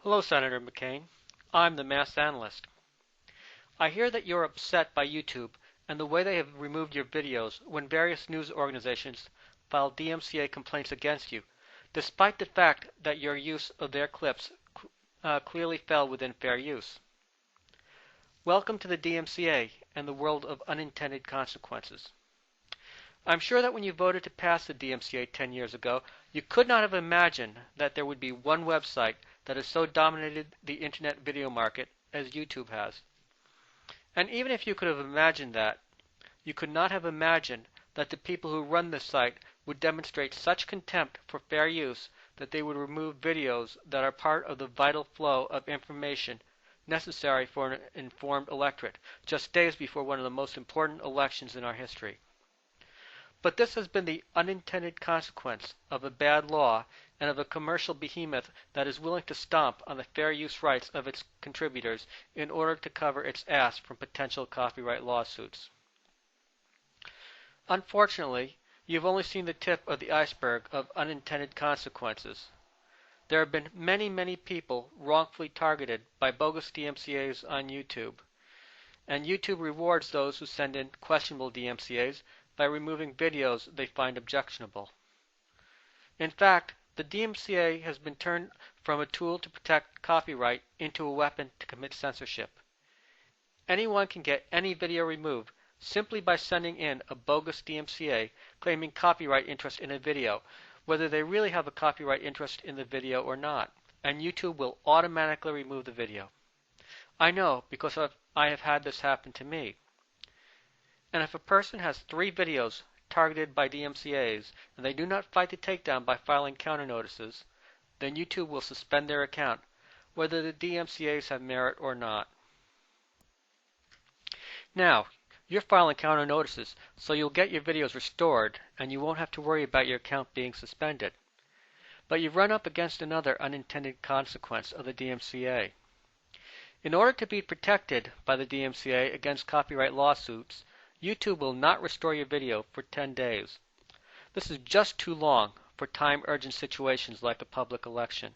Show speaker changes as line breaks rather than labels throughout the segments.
Hello, Senator McCain. I'm the mass analyst. I hear that you're upset by YouTube and the way they have removed your videos when various news organizations filed DMCA complaints against you, despite the fact that your use of their clips clearly fell within fair use. Welcome to the DMCA and the world of unintended consequences. I'm sure that when you voted to pass the DMCA 10 years ago, you could not have imagined that there would be one website that has so dominated the internet video market as YouTube has. And even if you could have imagined that, you could not have imagined that the people who run this site would demonstrate such contempt for fair use that they would remove videos that are part of the vital flow of information necessary for an informed electorate just days before one of the most important elections in our history. But this has been the unintended consequence of a bad law and of a commercial behemoth that is willing to stomp on the fair use rights of its contributors in order to cover its ass from potential copyright lawsuits. Unfortunately, you've only seen the tip of the iceberg of unintended consequences. There have been many people wrongfully targeted by bogus DMCAs on YouTube, and YouTube rewards those who send in questionable DMCAs by removing videos they find objectionable. In fact, the DMCA has been turned from a tool to protect copyright into a weapon to commit censorship. Anyone can get any video removed simply by sending in a bogus DMCA claiming copyright interest in a video, whether they really have a copyright interest in the video or not, and YouTube will automatically remove the video. I know because I have had this happen to me. And if a person has 3 videos targeted by DMCAs and they do not fight the takedown by filing counter notices, then YouTube will suspend their account, whether the DMCAs have merit or not. Now, you're filing counter notices, so you'll get your videos restored and you won't have to worry about your account being suspended. But you've run up against another unintended consequence of the DMCA. In order to be protected by the DMCA against copyright lawsuits, YouTube will not restore your video for 10 days. This is just too long for time-urgent situations like a public election.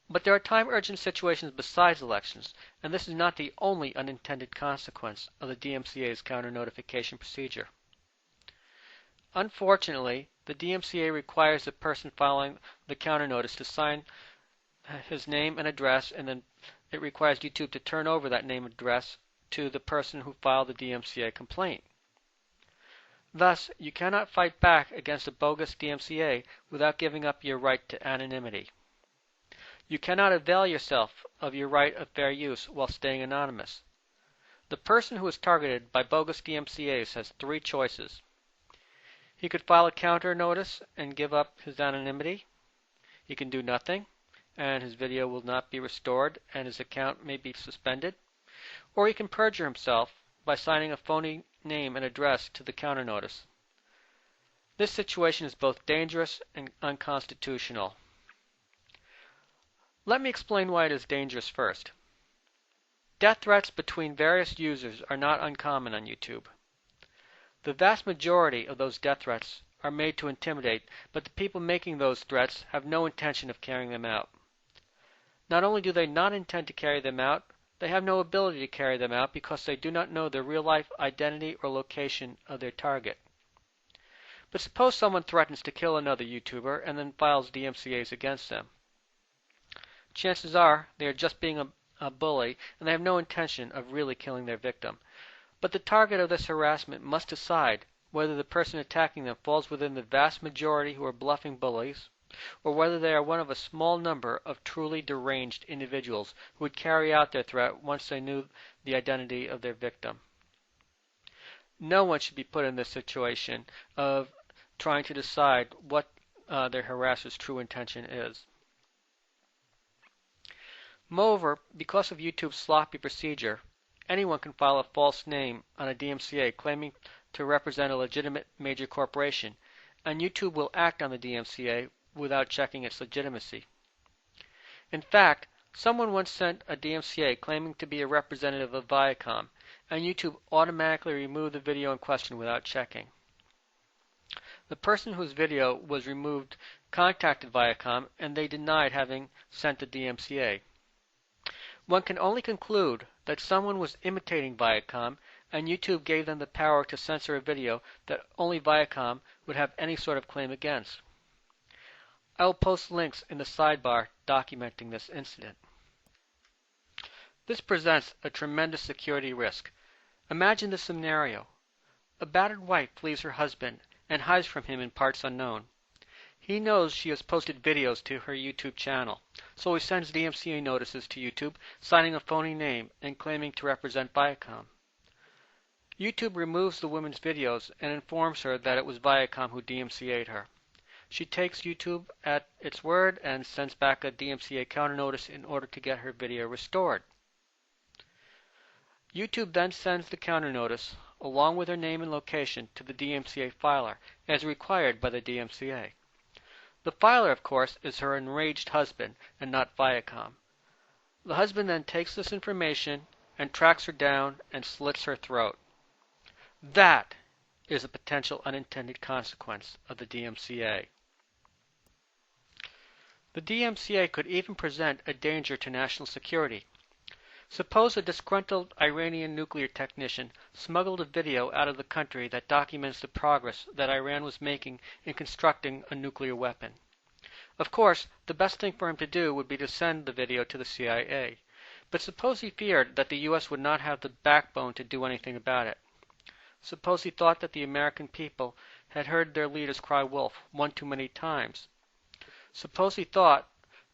But there are time-urgent situations besides elections, and this is not the only unintended consequence of the DMCA's counter-notification procedure. Unfortunately, the DMCA requires the person filing the counter-notice to sign his name and address, and then it requires YouTube to turn over that name and address to the person who filed the DMCA complaint. Thus, you cannot fight back against a bogus DMCA without giving up your right to anonymity. You cannot avail yourself of your right of fair use while staying anonymous. The person who is targeted by bogus DMCAs has 3 choices. He could file a counter notice and give up his anonymity. He can do nothing, and his video will not be restored, and his account may be suspended. Or he can perjure himself by signing a phony name and address to the counter notice. This situation is both dangerous and unconstitutional. Let me explain why it is dangerous first. Death threats between various users are not uncommon on YouTube. The vast majority of those death threats are made to intimidate, but the people making those threats have no intention of carrying them out. Not only do they not intend to carry them out, they have no ability to carry them out because they do not know the real-life identity or location of their target. But suppose someone threatens to kill another YouTuber and then files DMCAs against them. Chances are they are just being a bully and they have no intention of really killing their victim. But the target of this harassment must decide whether the person attacking them falls within the vast majority who are bluffing bullies, or whether they are one of a small number of truly deranged individuals who would carry out their threat once they knew the identity of their victim. No one should be put in this situation of trying to decide what their harasser's true intention is. Moreover, because of YouTube's sloppy procedure, anyone can file a false name on a DMCA claiming to represent a legitimate major corporation, and YouTube will act on the DMCA without checking its legitimacy. In fact, someone once sent a DMCA claiming to be a representative of Viacom, and YouTube automatically removed the video in question without checking. The person whose video was removed contacted Viacom and they denied having sent the DMCA. One can only conclude that someone was imitating Viacom and YouTube gave them the power to censor a video that only Viacom would have any sort of claim against. I will post links in the sidebar documenting this incident. This presents a tremendous security risk. Imagine this scenario. A battered wife flees her husband and hides from him in parts unknown. He knows she has posted videos to her YouTube channel, so he sends DMCA notices to YouTube, signing a phony name and claiming to represent Viacom. YouTube removes the woman's videos and informs her that it was Viacom who DMCA'd her. She takes YouTube at its word and sends back a DMCA counter notice in order to get her video restored. YouTube then sends the counter notice, along with her name and location, to the DMCA filer, as required by the DMCA. The filer, of course, is her enraged husband, and not Viacom. The husband then takes this information and tracks her down and slits her throat. That is a potential unintended consequence of the DMCA. The DMCA could even present a danger to national security. Suppose a disgruntled Iranian nuclear technician smuggled a video out of the country that documents the progress that Iran was making in constructing a nuclear weapon. Of course, the best thing for him to do would be to send the video to the CIA. But suppose he feared that the U.S. would not have the backbone to do anything about it. Suppose he thought that the American people had heard their leaders cry wolf one too many times. Suppose he thought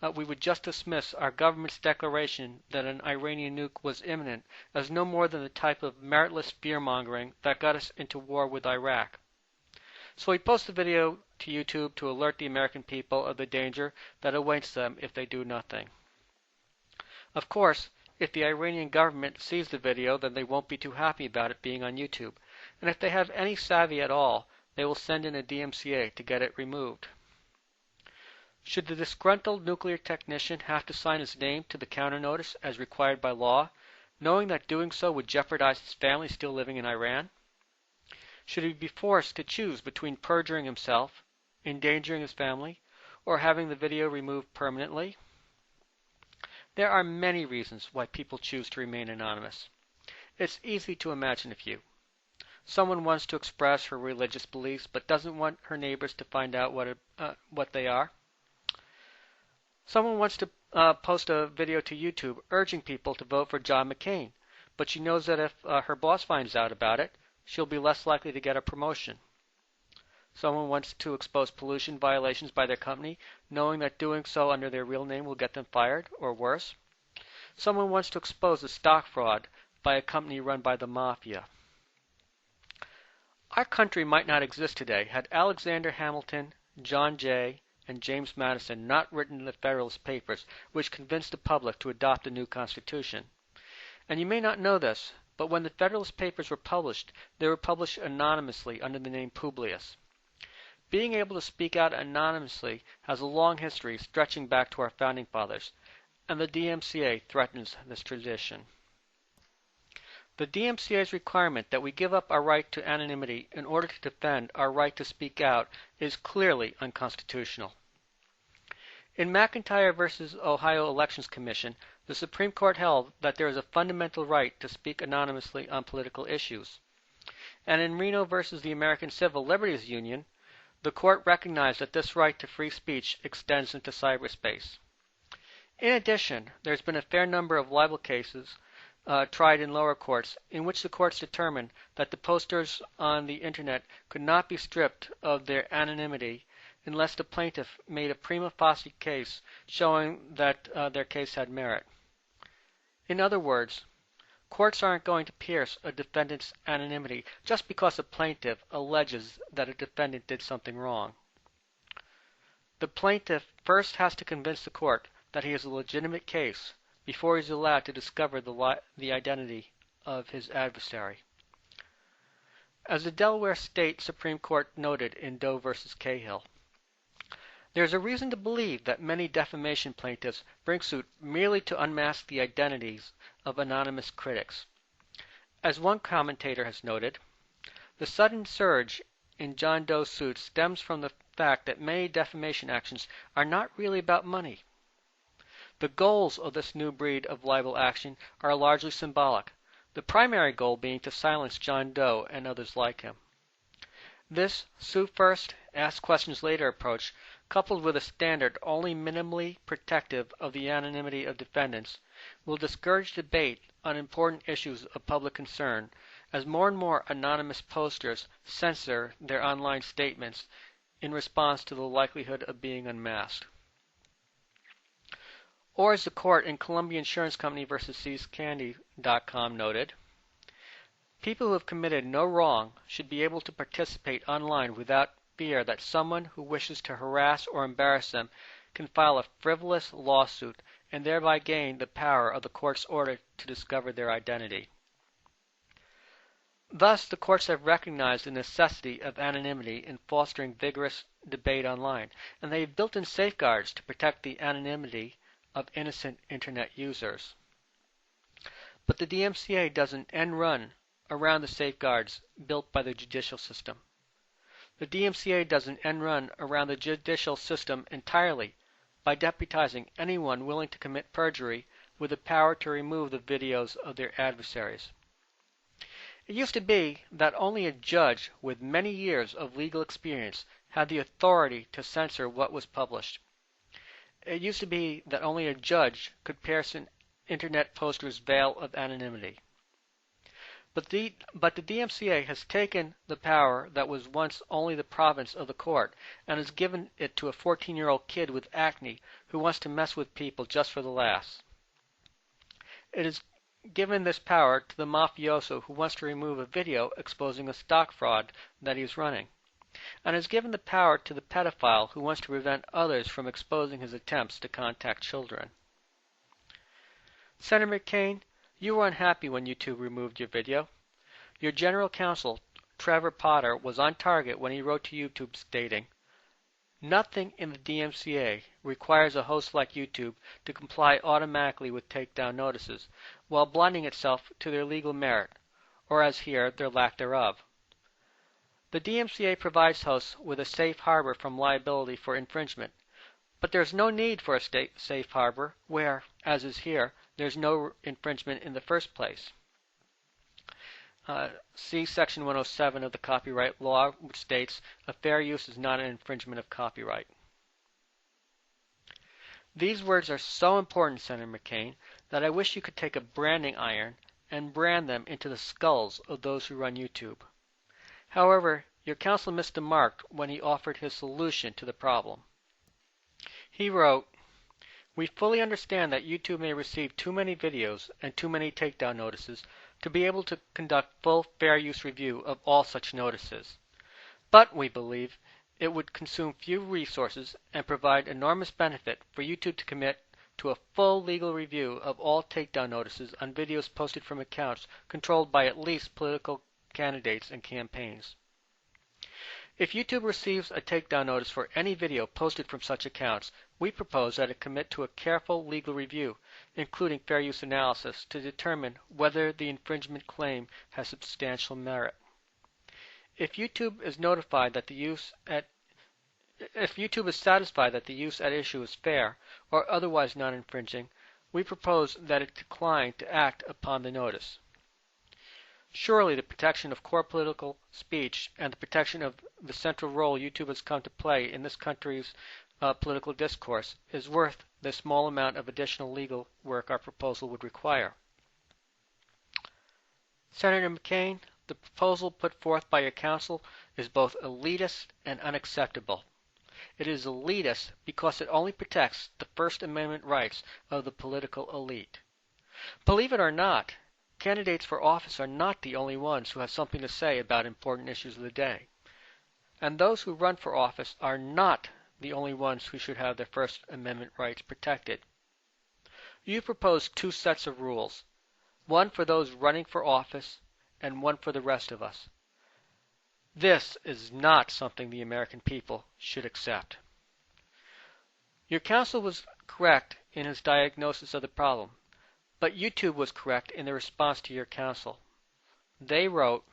that we would just dismiss our government's declaration that an Iranian nuke was imminent as no more than the type of meritless fear-mongering that got us into war with Iraq. So he posts the video to YouTube to alert the American people of the danger that awaits them if they do nothing. Of course, if the Iranian government sees the video, then they won't be too happy about it being on YouTube. And if they have any savvy at all, they will send in a DMCA to get it removed. Should the disgruntled nuclear technician have to sign his name to the counter notice as required by law, knowing that doing so would jeopardize his family still living in Iran? Should he be forced to choose between perjuring himself, endangering his family, or having the video removed permanently? There are many reasons why people choose to remain anonymous. It's easy to imagine a few. Someone wants to express her religious beliefs but doesn't want her neighbors to find out what they are. Someone wants to post a video to YouTube urging people to vote for John McCain, but she knows that if her boss finds out about it, she'll be less likely to get a promotion. Someone wants to expose pollution violations by their company, knowing that doing so under their real name will get them fired, or worse. Someone wants to expose a stock fraud by a company run by the mafia. Our country might not exist today had Alexander Hamilton, John Jay, and James Madison not written the Federalist Papers, which convinced the public to adopt a new constitution. And you may not know this, but when the Federalist Papers were published, they were published anonymously under the name Publius. Being able to speak out anonymously has a long history stretching back to our founding fathers, and the DMCA threatens this tradition. The DMCA's requirement that we give up our right to anonymity in order to defend our right to speak out is clearly unconstitutional. In McIntyre v. Ohio Elections Commission, the Supreme Court held that there is a fundamental right to speak anonymously on political issues. And in Reno v. the American Civil Liberties Union, the court recognized that this right to free speech extends into cyberspace. In addition, there's been a fair number of libel cases tried in lower courts in which the courts determined that the posters on the internet could not be stripped of their anonymity unless the plaintiff made a prima facie case showing that their case had merit. In other words, courts aren't going to pierce a defendant's anonymity just because a plaintiff alleges that a defendant did something wrong. The plaintiff first has to convince the court that he has a legitimate case before he is allowed to discover the identity of his adversary. As the Delaware State Supreme Court noted in Doe v. Cahill, there is a reason to believe that many defamation plaintiffs bring suit merely to unmask the identities of anonymous critics. As one commentator has noted, the sudden surge in John Doe's suit stems from the fact that many defamation actions are not really about money. The goals of this new breed of libel action are largely symbolic, the primary goal being to silence John Doe and others like him. This sue first, ask questions later approach, coupled with a standard only minimally protective of the anonymity of defendants, will discourage debate on important issues of public concern as more and more anonymous posters censor their online statements in response to the likelihood of being unmasked. Or as the court in Columbia Insurance Company versus SeizedCandy.com noted, people who have committed no wrong should be able to participate online without fear that someone who wishes to harass or embarrass them can file a frivolous lawsuit and thereby gain the power of the court's order to discover their identity. Thus, the courts have recognized the necessity of anonymity in fostering vigorous debate online, and they have built in safeguards to protect the anonymity of innocent Internet users. But the DMCA does an end run around the safeguards built by the judicial system. The DMCA does an end run around the judicial system entirely by deputizing anyone willing to commit perjury with the power to remove the videos of their adversaries. It used to be that only a judge with many years of legal experience had the authority to censor what was published. It used to be that only a judge could pierce an Internet poster's veil of anonymity. But the DMCA has taken the power that was once only the province of the court and has given it to a 14-year-old kid with acne who wants to mess with people just for the laughs. It has given this power to the mafioso who wants to remove a video exposing a stock fraud that he is running, and has given the power to the pedophile who wants to prevent others from exposing his attempts to contact children. Senator McCain, you were unhappy when YouTube removed your video. Your general counsel, Trevor Potter, was on target when he wrote to YouTube stating, "Nothing in the DMCA requires a host like YouTube to comply automatically with takedown notices, while blinding itself to their legal merit, or as here, their lack thereof. The DMCA provides hosts with a safe harbor from liability for infringement, but there is no need for a safe harbor where, as is here, there is no infringement in the first place." See Section 107 of the Copyright Law, which states, "A fair use is not an infringement of copyright." These words are so important, Senator McCain, that I wish you could take a branding iron and brand them into the skulls of those who run YouTube. However, your counsel missed the mark when he offered his solution to the problem. He wrote, "We fully understand that YouTube may receive too many videos and too many takedown notices to be able to conduct full fair use review of all such notices. But we believe it would consume few resources and provide enormous benefit for YouTube to commit to a full legal review of all takedown notices on videos posted from accounts controlled by at least political candidates and campaigns. If YouTube receives a takedown notice for any video posted from such accounts, we propose that it commit to a careful legal review, including fair use analysis, to determine whether the infringement claim has substantial merit. If YouTube is satisfied that the use at issue is fair or otherwise non-infringing, we propose that it decline to act upon the notice. Surely the protection of core political speech and the protection of the central role YouTube has come to play in this country's political discourse is worth the small amount of additional legal work our proposal would require." Senator McCain, the proposal put forth by your counsel is both elitist and unacceptable. It is elitist because it only protects the First Amendment rights of the political elite. Believe it or not, candidates for office are not the only ones who have something to say about important issues of the day. And those who run for office are not the only ones who should have their First Amendment rights protected. You propose two sets of rules, one for those running for office and one for the rest of us. This is not something the American people should accept. Your counsel was correct in his diagnosis of the problem, but YouTube was correct in their response to your counsel. They wrote,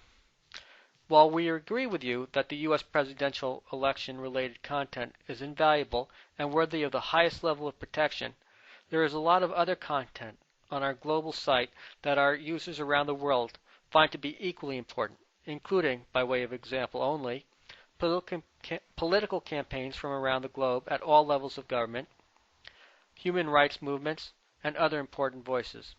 While we agree with you that the U.S. presidential election-related content is invaluable and worthy of the highest level of protection, there is a lot of other content on our global site that our users around the world find to be equally important, including, by way of example only, political campaigns from around the globe at all levels of government, human rights movements, and other important voices.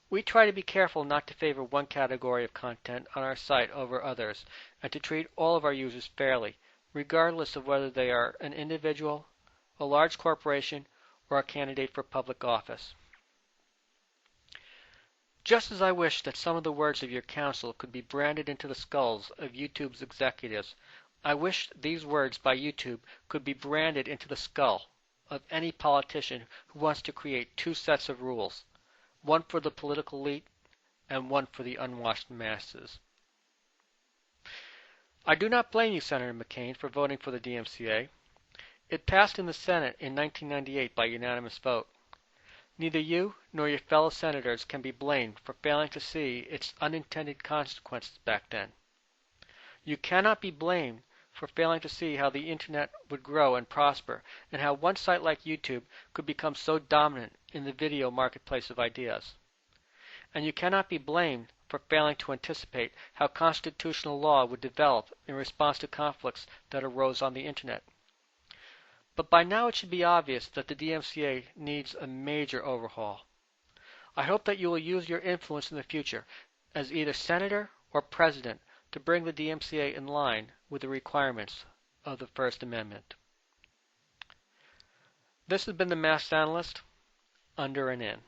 We try to be careful not to favor one category of content on our site over others, and to treat all of our users fairly, regardless of whether they are an individual, a large corporation, or a candidate for public office. Just as I wish that some of the words of your counsel could be branded into the skulls of YouTube's executives, I wish these words by YouTube could be branded into the skull of any politician who wants to create two sets of rules, one for the political elite and one for the unwashed masses. I do not blame you, Senator McCain, for voting for the DMCA. It passed in the Senate in 1998 by unanimous vote. Neither you nor your fellow senators can be blamed for failing to see its unintended consequences back then. You cannot be blamed for failing to see how the Internet would grow and prosper, and how one site like YouTube could become so dominant in the video marketplace of ideas. And you cannot be blamed for failing to anticipate how constitutional law would develop in response to conflicts that arose on the Internet. But by now it should be obvious that the DMCA needs a major overhaul. I hope that you will use your influence in the future as either senator or president to bring the DMCA in line with the requirements of the First Amendment. This has been the Masked Analyst, under and in.